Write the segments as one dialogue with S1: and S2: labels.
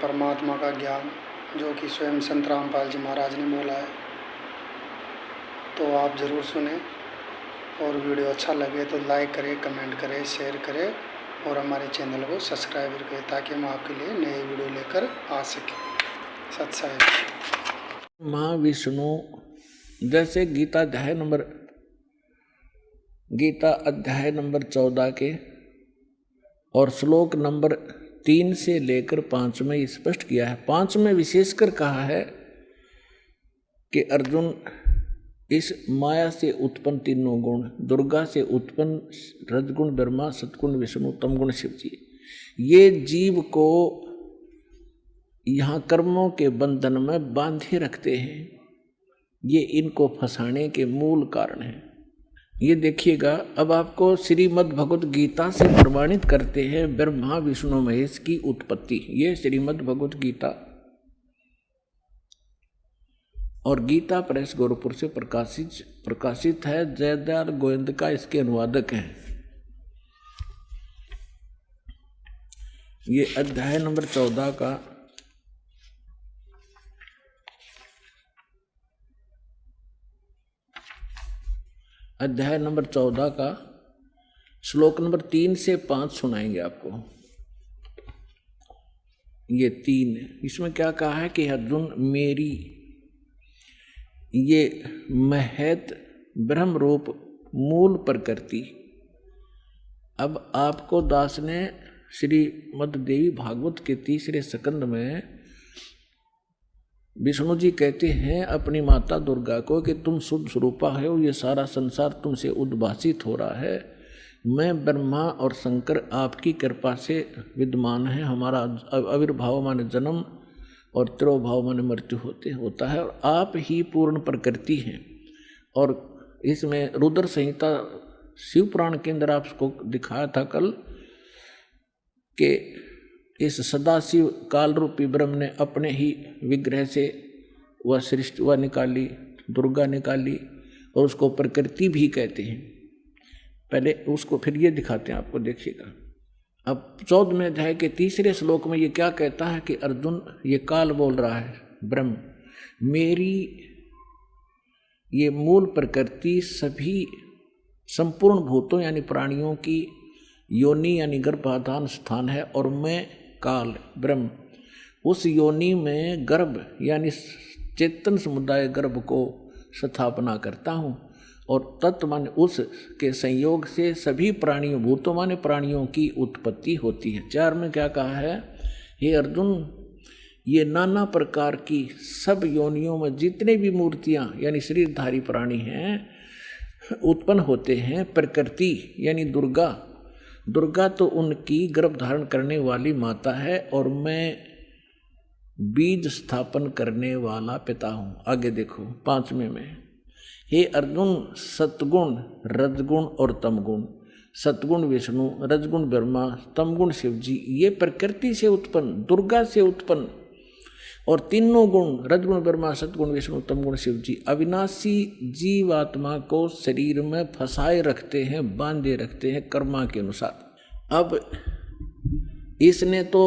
S1: परमात्मा का ज्ञान जो कि स्वयं संत रामपाल जी महाराज ने बोला है। तो आप ज़रूर सुने और वीडियो अच्छा लगे तो लाइक करें, कमेंट करें, शेयर करें और हमारे चैनल को सब्सक्राइब करें ताकि हम आपके लिए नए वीडियो लेकर आ सकें। सत साई।
S2: महाविष्णु जैसे गीता अध्याय नंबर 14 के और श्लोक नंबर 3 से लेकर 5 में स्पष्ट किया है। 5 में विशेषकर कहा है कि अर्जुन इस माया से उत्पन्न तीनों गुण, दुर्गा से उत्पन्न रजगुण ब्रह्मा, सतगुण विष्णु, तमगुण शिव जी, ये जीव को यहाँ कर्मों के बंधन में बांधे रखते हैं। ये इनको फंसाने के मूल कारण है। ये देखिएगा, अब आपको श्रीमद् भगवत गीता से प्रमाणित करते हैं ब्रह्मा विष्णु महेश की उत्पत्ति। ये श्रीमद् भगवत गीता और गीता प्रेस गोरखपुर से प्रकाशित है। जयदयाल गोविंद का इसके अनुवादक हैं। ये अध्याय नंबर 14 का श्लोक नंबर 3 से 5 सुनाएंगे आपको। ये 3 इसमें क्या कहा है कि अर्जुन मेरी ये महत ब्रह्म रूप मूल प्रकृति। अब आपको दास ने श्रीमद् देवी भागवत के 3रे स्कंद में विष्णु जी कहते हैं अपनी माता दुर्गा को कि तुम शुद्ध स्वरूपा हो, ये सारा संसार तुमसे उद्भासित हो रहा है। मैं ब्रह्मा और शंकर आपकी कृपा से विद्यमान है। हमारा आविर्भाव माने जन्म और तिरोभाव माने मृत्यु होता है और आप ही पूर्ण प्रकृति हैं। और इसमें रुद्र संहिता शिव पुराण के अंदर आपको दिखाया था कल कि इस सदाशिव काल रूपी ब्रह्म ने अपने ही विग्रह से वह सृष्टि वह निकाली, दुर्गा निकाली, और उसको प्रकृति भी कहते हैं। पहले उसको फिर ये दिखाते हैं आपको, देखिएगा। अब 14वें अध्याय के 3रे श्लोक में ये क्या कहता है कि अर्जुन ये काल बोल रहा है ब्रह्म, मेरी ये मूल प्रकृति सभी संपूर्ण भूतों यानी प्राणियों की योनि यानी गर्भाधान स्थान है और मैं काल ब्रह्म उस योनि में गर्भ यानी चेतन समुदाय गर्भ को स्थापना करता हूँ और तत्व माने उस के संयोग से सभी प्राणियों भूतों माने प्राणियों की उत्पत्ति होती है। 4 में क्या कहा है, हे अर्जुन ये नाना प्रकार की सब योनियों में जितने भी मूर्तियां यानी शरीरधारी प्राणी हैं उत्पन्न होते हैं। प्रकृति यानी दुर्गा तो उनकी गर्भ धारण करने वाली माता है और मैं बीज स्थापन करने वाला पिता हूँ। आगे देखो 5वें में, हे अर्जुन सतगुण रजगुण और तमगुण, सतगुण विष्णु, रजगुण ब्रह्मा, तमगुण शिव जी, ये प्रकृति से उत्पन्न दुर्गा से उत्पन्न और तीनों गुण रजगुण ब्रह्मा सतगुण विष्णु तमगुण शिव जी अविनाशी जीवात्मा को शरीर में फंसाए रखते हैं, बांधे रखते हैं कर्मा के अनुसार। अब इसने तो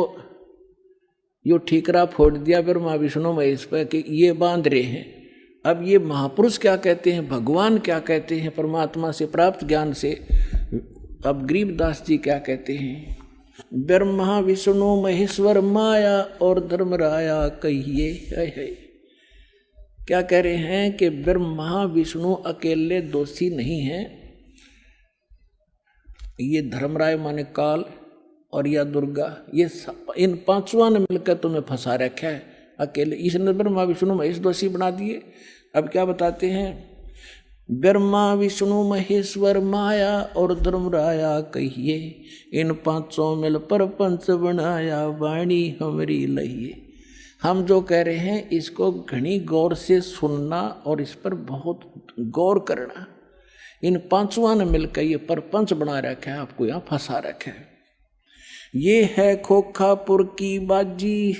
S2: यो ठीकरा फोड़ दिया ब्रह्मा विष्णु महेश पर कि ये बांध रहे हैं। अब ये महापुरुष क्या कहते हैं, भगवान क्या कहते हैं परमात्मा से प्राप्त ज्ञान से। अब गरीबदास जी क्या कहते हैं, ब्रह्मा विष्णु महेश्वर माया और धर्मराया कहिए। है क्या कह रहे हैं कि ब्रह्मा विष्णु अकेले दोषी नहीं हैं, ये धर्मराय माने काल और या दुर्गा, ये इन 5वां ने मिलकर तुम्हें फंसा रखा है। अकेले इसने ब्रह्मा विष्णु महेश दोषी बना दिए। अब क्या बताते हैं, ब्रह्मा विष्णु महेश्वर माया और धर्मराया कहिए, इन 5 मिल पर पंच बनाया वाणी हमरी लहिए। हम जो कह रहे हैं इसको घनी गौर से सुनना और इस पर बहुत गौर करना। इन 5वां ने मिलकर ये परपंच बना रखा है, आपको यहाँ फंसा रखा है। ये है खोखापुर की बाजी,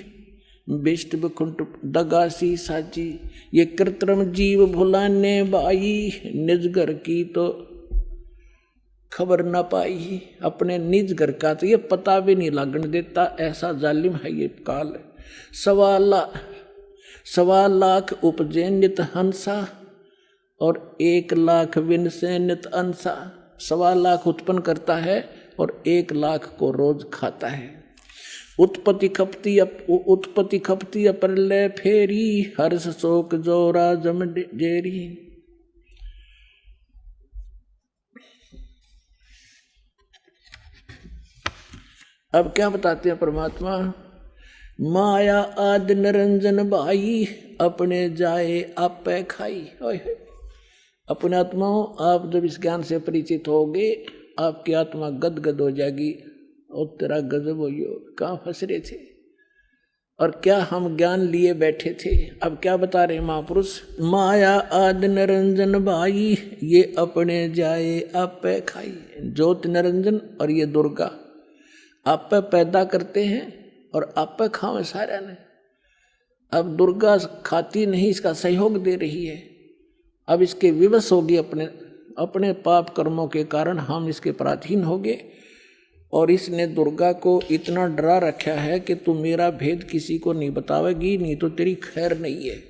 S2: बिष्ट बखुंट दगासी साची, ये कृत्रिम जीव भुलाने बाई, निजगर की तो खबर ना पाई, अपने निज घर का तो ये पता भी नहीं लगने देता, ऐसा जालिम है ये काल। 1.25 लाख उपजे नित हंसा और 1 लाख विन से नित अंसा। 1.25 लाख उत्पन्न करता है और 1 लाख को रोज खाता है। उत्पत्ति खपती प्रलय फेरी, हर्ष शोक जोरा जम जेरी। अब क्या बताते हैं परमात्मा, माया आद निरंजन भाई, अपने जाए आपे खाई। अपने आत्माओं, आप जब इस ज्ञान से परिचित होगे, आपकी आत्मा गदगद हो जाएगी। और तेरा गजब हो, कहाँ फंस रहे थे और क्या हम ज्ञान लिए बैठे थे। अब क्या बता रहे महापुरुष, माया आद निरंजन भाई, ये अपने जाए आपे खाई। ज्योत निरंजन और ये दुर्गा आप पे पैदा करते हैं और आप पे खावे सारे ने। अब दुर्गा खाती नहीं, इसका सहयोग दे रही है। अब इसके विवश होगी, अपने पाप कर्मों के कारण हम इसके पराधीन हो गए। और इसने दुर्गा को इतना डरा रखा है कि तू मेरा भेद किसी को नहीं बतावेगी, नहीं तो तेरी खैर नहीं है।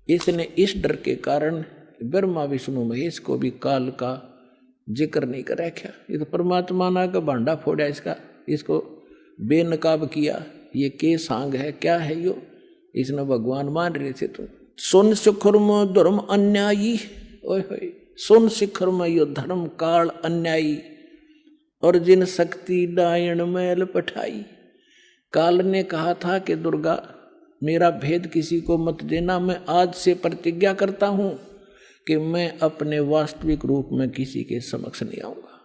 S2: इसने इस डर के कारण ब्रह्मा विष्णु महेश को भी काल का जिक्र नहीं कर रखा। ये तो परमात्मा ना का भांडा फोड़ा इसको बेनकाब किया। ये के सांग है, क्या है यो, इसने भगवान मान रहे थे। तुम सुन शिखर में धर्म अन्यायी, ओए होए, सुन शिखर में यो धर्म काल अन्यायी, और जिन शक्ति डायण मैल पठाई। काल ने कहा था कि दुर्गा मेरा भेद किसी को मत देना। मैं आज से प्रतिज्ञा करता हूं कि मैं अपने वास्तविक रूप में किसी के समक्ष नहीं आऊंगा,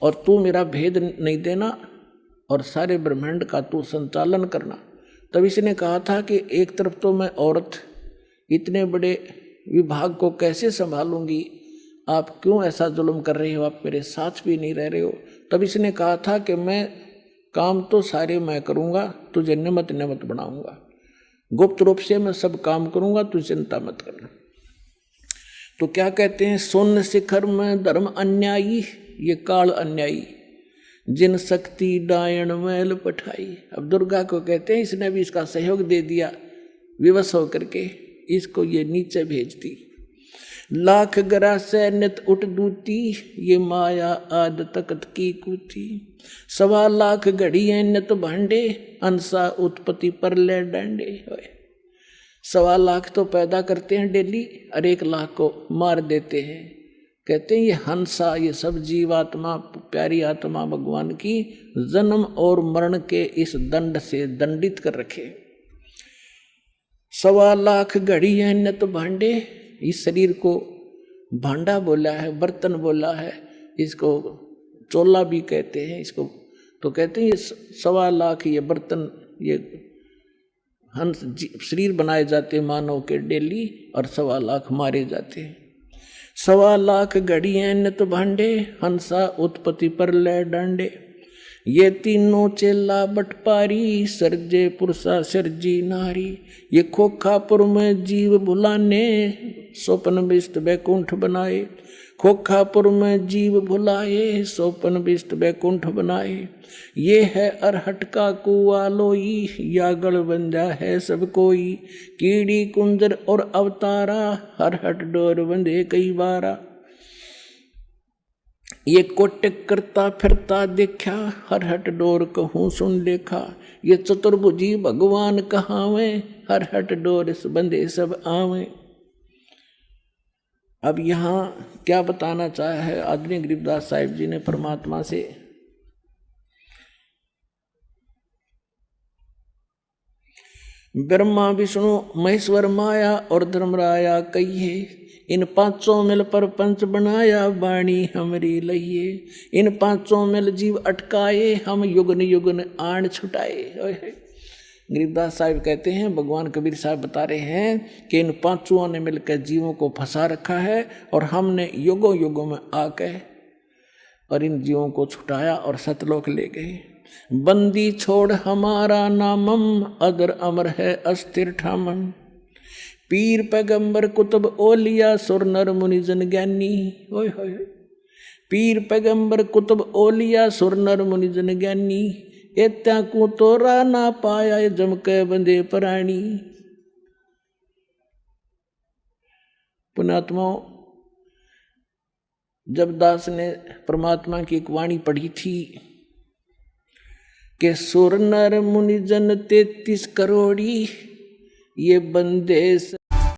S2: और तू मेरा भेद नहीं देना और सारे ब्रह्मांड का तू संचालन करना। तब इसने कहा था कि एक तरफ तो मैं औरत इतने बड़े विभाग को कैसे संभालूंगी, आप क्यों ऐसा जुल्म कर रहे हो, आप मेरे साथ भी नहीं रह रहे हो। तब इसने कहा था कि मैं काम तो सारे मैं करूंगा, तुझे निमत बनाऊंगा, गुप्त रूप से मैं सब काम करूंगा, तू चिंता मत करना। तो क्या कहते हैं, सुन शिखर में धर्म अन्यायी, ये काल अन्यायी, जिन शक्ति डायण मैल पठाई। अब दुर्गा को कहते हैं इसने भी इसका सहयोग दे दिया, विवश होकर के इसको ये नीचे भेजती। लाख गरा से नित उठ दूती, ये माया आद तकत की कूती। 1.25 लाख घड़िए नित भांडे, अंसा उत्पत्ति पर ले डांडे। 1.25 लाख तो पैदा करते हैं डेली और 1 लाख को मार देते हैं। कहते हैं ये हंसा, ये सब जीवात्मा, प्यारी आत्मा भगवान की जन्म और मरण के इस दंड से दंडित कर रखे। 1.25 लाख घड़ी है नित भांडे, इस शरीर को भांडा बोला है, बर्तन बोला है, इसको चोला भी कहते हैं इसको। तो कहते हैं ये 1.25 लाख ये बर्तन, ये हंस शरीर बनाए जाते मानव के डेली, और 1.25 लाख मारे जाते हैं। 1.25 लाख घड़ियां नित भांडे, हंसा उत्पत्ति पर ले डांडे। ये तीनों चेला बटपारी, सर्जे पुरुषा सर्जी नारी। ये खोखापुर में जीव भुलाने, स्वप्न विष्ट बैकुंठ बनाए। खोखापुर में जीव भुलाए, स्वप्न विष्ट बैकुंठ बनाए। ये है अरहट का कुआ लोई, या गढ़बंजा है सब कोई। कीड़ी कुंजर और अवतारा, हरहट डोर बंधे कई बारा। ये कोटिक करता फिरता देखा, हरहट डोर कहूँ सुन देखा। ये चतुर्भुजी भगवान कहावे, हरहट डोर बंधे सब आवे। अब यहाँ क्या बताना चाहा है आदरणीय गरीबदास साहिब जी ने परमात्मा से, ब्रह्मा विष्णु महेश्वर माया और धर्मराया कहिए। इन 5 मिल पर पंच बनाया, वाणी हमरी लइए। इन 5 मिल जीव अटकाए, हम युगन युगन आण छुटाए। गरीबदास साहिब कहते हैं, भगवान कबीर साहब बता रहे हैं कि इन 5 ने मिलकर जीवों को फंसा रखा है, और हमने युगों युगों में आके और इन जीवों को छुटाया और सतलोक ले गए। बंदी छोड़ हमारा नामम, अदर अमर है अस्थिर ठामम। पीर पैगंबर कुतुब ओलिया, सुर नर मुनि जन ज्ञानी। ओए होए, पीर पैगंबर कुतुब ओलिया सुर नर मुनि जन ज्ञानी, एत्या को तोरा ना पाया जम के बंदे प्राणी। पुण्यात्माओं, जब दास ने परमात्मा की एक वाणी पढ़ी थी कि सुर नर मुनि जन 33 करोड़ी, ये बंदे